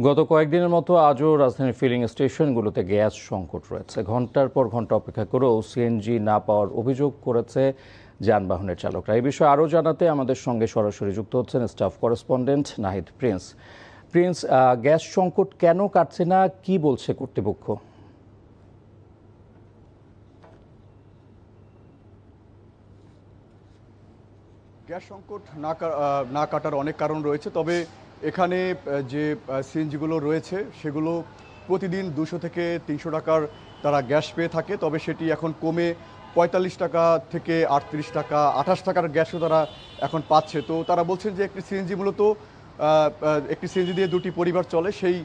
গত কয়েকদিনের মতো আজও রাজধানীর ফিলিং স্টেশনগুলোতে গ্যাস সংকট রয়েছে। ঘন্টার পর ঘন্টা অপেক্ষা করেও সিএনজি না পাওয়ার অভিযোগ করেছে যানবাহনের চালকরা। এই বিষয়ে আরও জানাতে আমাদের সঙ্গে সরাসরি যুক্ত হচ্ছেন staff correspondent Nahid Prince. Gas সংকট কেন কাটছে না, কি বলছে কর্তৃপক্ষ? গ্যাস সংকট না কাটার অনেক কারণ রয়েছে, তবে এখানে যে সিএনজিগুলো রয়েছে সেগুলো প্রতিদিন 200 থেকে 300 টাকার তারা গ্যাস পেয়ে থাকে, তবে সেটি এখন কমে 45 টাকা থেকে 38 টাকা 28 টাকার গ্যাসও তারা এখন পাচ্ছে। তো তারা বলছেন যে একটি সিএনজি মূলত একটি সিএনজি দিয়ে দুটি পরিবার চলে, সেই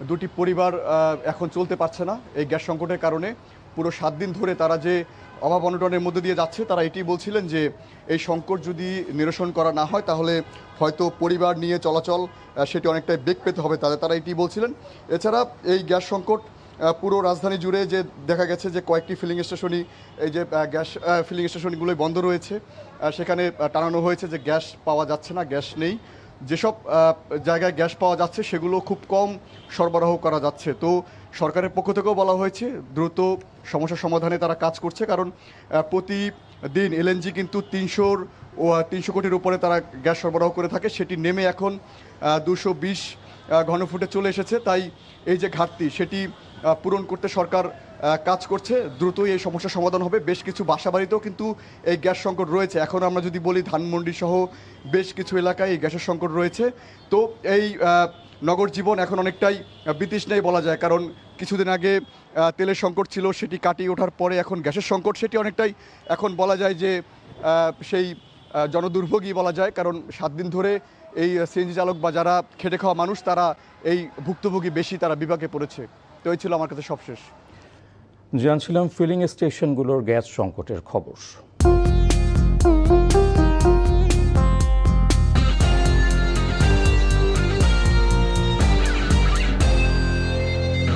দুটি পরিবার এখন চলতে পারছে না এই গ্যাস সংকটের কারণে। পুরো 7 দিন ধরে তারা যে অভাব অনটনের মধ্যে দিয়ে যাচ্ছে, তারা এটি বলছিলেন যে এই সংকট যদি নিরসন করা না হয় তাহলে হয়তো পরিবার নিয়ে চলাচল সেটি অনেকটাই বেগ পেতে হবে তারা এটি বলছিলেন। এছাড়া এই গ্যাস সংকট পুরো রাজধানী জুড়ে যে দেখা গেছে যে কয়েকটি ফিলিং স্টেশনই এই যে গ্যাস ফিলিং স্টেশনগুলোই বন্ধ রয়েছে, সেখানে টানানো হয়েছে যে গ্যাস পাওয়া যাচ্ছে না, গ্যাস নেই। যেসব জায়গায় গ্যাস পাওয়া যাচ্ছে সেগুলো খুব কম সরবরাহ করা যাচ্ছে। তো সরকারের পক্ষ থেকেও বলা হয়েছে দ্রুত সমস্যা সমাধানে তারা কাজ করছে, কারণ প্রতিদিন এলএনজি কিন্তু 300 কোটির উপরে তারা গ্যাস সরবরাহ করে থাকে, সেটি নেমে এখন 220 ঘনফুটে চলে এসেছে। তাই এই যে ঘাটতি সেটি পূরণ করতে সরকার কাজ করছে, দ্রুতই এই সমস্যার সমাধান হবে। বেশ কিছু বাসাবাড়িতেও কিন্তু এই গ্যাস সংকট রয়েছে। এখন আমরা যদি বলি ধানমন্ডি সহ বেশ কিছু এলাকায় এই গ্যাসের সংকট রয়েছে। তো এই নগর জীবন এখন অনেকটাই বিতৃষ্ণাই বলা যায়, কারণ কিছুদিন আগে তেলের সংকট ছিল, সেটি কাটিয়ে ওঠার পরে এখন গ্যাসের সংকট, সেটি অনেকটাই এখন বলা যায় যে সেই জনদুর্ভোগই বলা যায়, কারণ 7 দিন ধরে এই সিএনজি চালক বা যারা খেটে খাওয়া মানুষ তারা এই ভুক্তভোগী বেশি, তারা বিপাকে পড়েছে। তো এই ছিল আমার কাছে সবশেষ। জানছিলাম ফিলিং স্টেশনগুলোর গ্যাস সংকটের খবর।